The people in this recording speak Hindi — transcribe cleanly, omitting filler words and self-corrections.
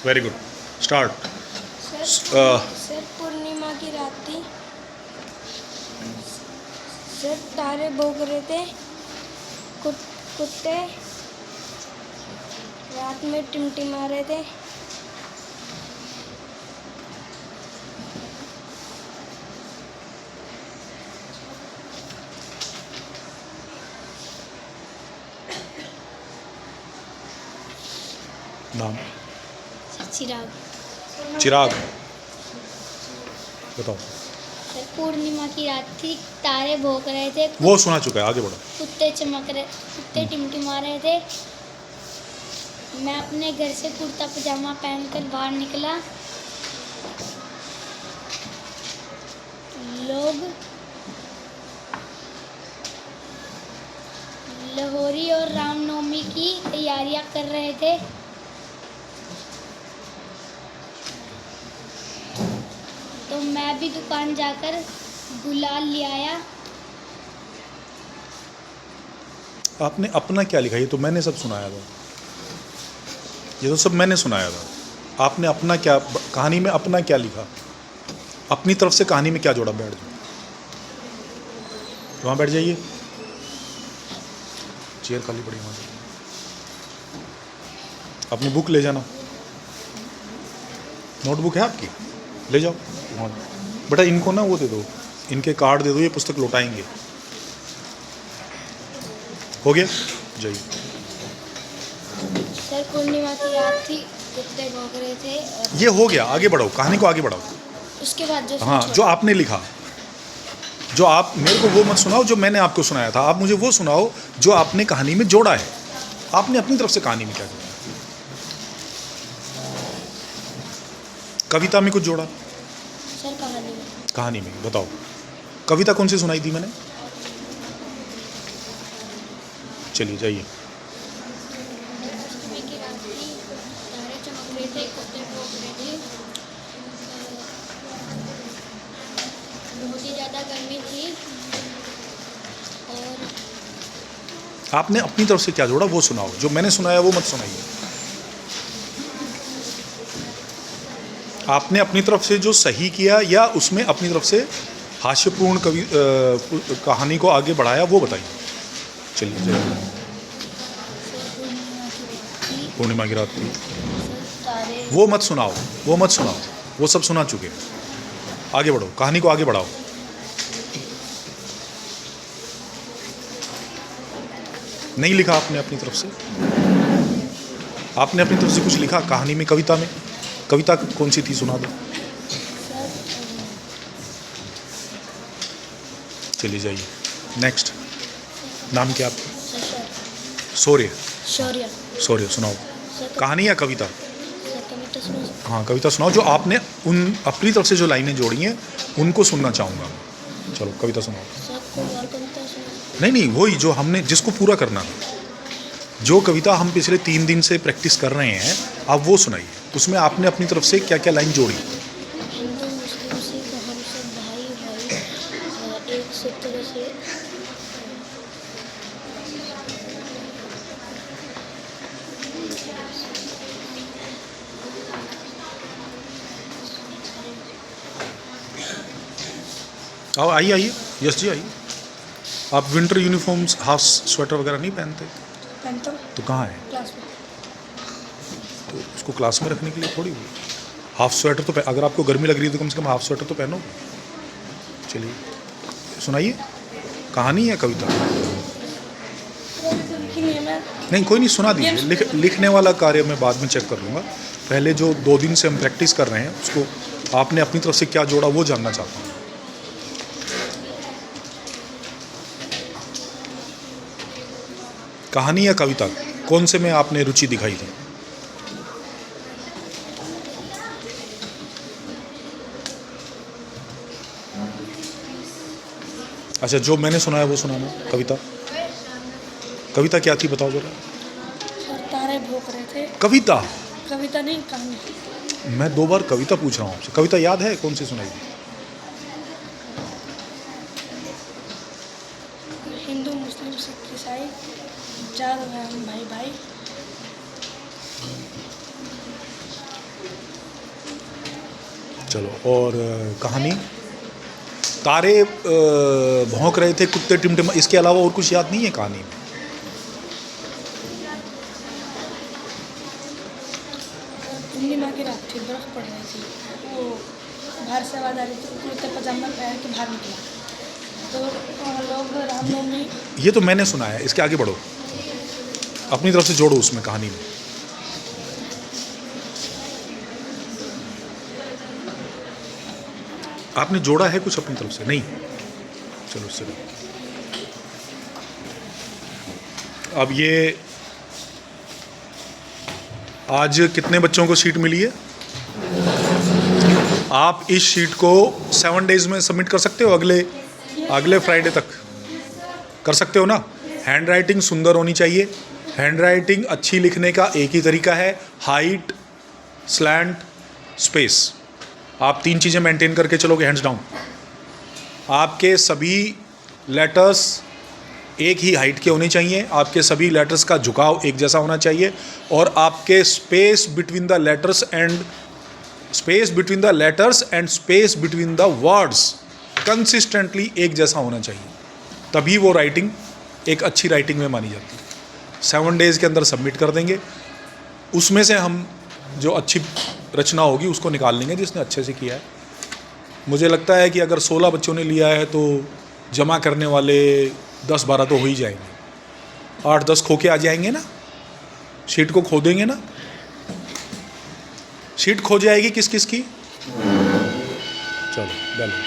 Very good, start. सर पूर्णिमा की रात थी। सर तारे भौंक रहे थे। कुत्ते रात में टिमटिमा रहे थे। नाम? चिराग। चिराग, बताओ। सर पूर्णिमा की रात थी, तारे भौंक रहे थे। वो सुना चुका है, आगे बढ़ो। कुत्ते टिमटिमा रहे थे। मैं अपने घर से कुर्ता पजामा पहनकर बाहर निकला। लोग लोहरी और रामनवमी की तैयारियां कर रहे थे। तो मैं भी दुकान जाकर गुलाल ले आया। आपने अपना क्या लिखा? ये तो मैंने सब सुनाया था, ये तो सब मैंने सुनाया था। आपने अपना क्या, कहानी में अपना क्या लिखा? अपनी तरफ से कहानी में क्या जोड़ा? बैठ जाओ, वहाँ बैठ जाइए, चेयर खाली पड़ी वहाँ। अपनी बुक ले जाना, नोटबुक है आपकी, ले जाओ वहाँ। बेटा इनको ना वो दे दो, इनके कार्ड दे दो, ये पुस्तक लौटाएंगे। हो गया, जाइए। सर पूर्णिमा की रात थी, कुत्ते भौंक रहे थे और ये हो गया, आगे बढ़ाओ, कहानी को आगे बढ़ाओ। उसके बाद जो हाँ, जो आपने लिखा, जो आप मेरे को वो मत सुनाओ जो मैंने आपको सुनाया था, आप मुझे वो सुनाओ जो आपने कहानी में जोड़ा है। आपने अपनी तरफ से कहानी में क्या जोड़ा? कविता में कुछ जोड़ा? सर कहानी में बताओ, कविता कौन सी सुनाई थी मैंने? चलिए जाइए। पूर्णिमा की रात थी, तारे चमक रहे थे, कुत्ते भौंक रहे थे। बहुत ही ज़्यादा गर्मी थी और आपने अपनी तरफ से क्या जोड़ा वो सुनाओ, जो मैंने सुनाया वो मत सुनाइए। आपने अपनी तरफ से जो सही किया या उसमें अपनी तरफ से हास्यपूर्ण कहानी को आगे बढ़ाया वो बताइए। चलिए चलिए। पूर्णिमा की रात थी, तारे वो मत सुनाओ, वो मत सुनाओ, वो सब सुना चुके हैं। आगे बढ़ो, कहानी को आगे बढ़ाओ। नहीं लिखा आपने अपनी तरफ से? आपने अपनी तरफ से कुछ लिखा कहानी में, कविता में? कविता कौन सी थी, सुना दो। चलिए जाइए, नेक्स्ट। नाम क्या आपका? शौर्य। शौर्य। शौर्य, सुनाओ। कहानी या कविता? कविता सुनो। हाँ, कविता सुनाओ, जो आपने उन अपनी तरफ से जो लाइनें जोड़ी हैं उनको सुनना चाहूँगा। चलो कविता सुनाओ। कोई और कविता सुनो। नहीं नहीं, वही जो हमने, जिसको पूरा करना था, जो कविता हम पिछले 3 दिन से प्रैक्टिस कर रहे हैं, आप वो सुनाइए। उसमें आपने अपनी तरफ से क्या क्या लाइन जोड़ी? हिंदू मुस्लिम सिख हम सब भाई भाई, एक सूत्र से आओ, आइए आइए, यस जी आइए। आप विंटर यूनिफॉर्म्स, हाफ स्वेटर वगैरह नहीं पहनते? पहनता हूँ तो कहाँ है? क्लास में। तो उसको क्लास में रखने के लिए थोड़ी हुई। हाफ स्वेटर तो अगर आपको गर्मी लग रही है तो कम से कम हाफ स्वेटर तो पहनो। चलिए सुनाइए, कहानी या कविता? नहीं कोई नहीं, सुना दीजिए। लिखने वाला कार्य मैं बाद में चेक कर लूँगा। पहले जो 2 दिन से हम प्रैक्टिस कर रहे हैं उसको आपने अपनी तरफ से क्या जोड़ा वो जानना चाहता हूँ। कहानी या कविता, कौन से में आपने रुचि दिखाई थी? अच्छा, जो मैंने सुनाया वो सुनाना। कविता, कविता क्या थी बताओ जरा। तारे भौंक रहे थे। कविता? कविता नहीं, कहानी। मैं 2 बार कविता पूछ रहा हूँ आपसे, कविता याद है कौन सी सुनाई थी? हिंदू मुस्लिम सिख ईसाई चार हैं हम भाई भाई, चलो, और कहानी तारे भौंक रहे थे, कुत्ते टिमटिमा, इसके अलावा और कुछ याद नहीं है कहानी में? पूर्णिमा की रात थी, बर्फ पड़ रही थी, वो बाहर से आवाज़ आ रही थी, कुर्ता पजामा पहन के बाहर निकला तो लोग रामनवमी। ये तो मैंने सुना है, इसके आगे बढ़ो, अपनी तरफ से जोड़ो उसमें कहानी में। आपने जोड़ा है कुछ अपनी तरफ से? नहीं, चलो उससे अब ये आज कितने बच्चों को शीट मिली है? आप इस शीट को 7 डेज में सबमिट कर सकते हो, अगले फ्राइडे तक कर सकते हो ना? हैंड राइटिंग सुंदर होनी चाहिए। हैंड राइटिंग अच्छी लिखने का एक ही तरीका है, हाइट, स्लैंट, स्पेस। आप 3 चीज़ें मेंटेन करके चलोगे, हैंड्स डाउन। आपके सभी लेटर्स एक ही हाइट के होने चाहिए, आपके सभी लेटर्स का झुकाव एक जैसा होना चाहिए, और आपके space between the letters and space between the words consistently एक जैसा होना चाहिए, तभी वो राइटिंग एक अच्छी राइटिंग में मानी जाती है। 7 डेज़ के अंदर सबमिट कर देंगे, उसमें से हम जो अच्छी रचना होगी उसको निकाल लेंगे जिसने अच्छे से किया है। मुझे लगता है कि अगर 16 बच्चों ने लिया है तो जमा करने वाले 10-12 तो हो ही जाएंगे, 8-10 खो के आ जाएंगे ना, शीट को खो देंगे ना। शीट खो जाएगी किस किस की? चलो डालो।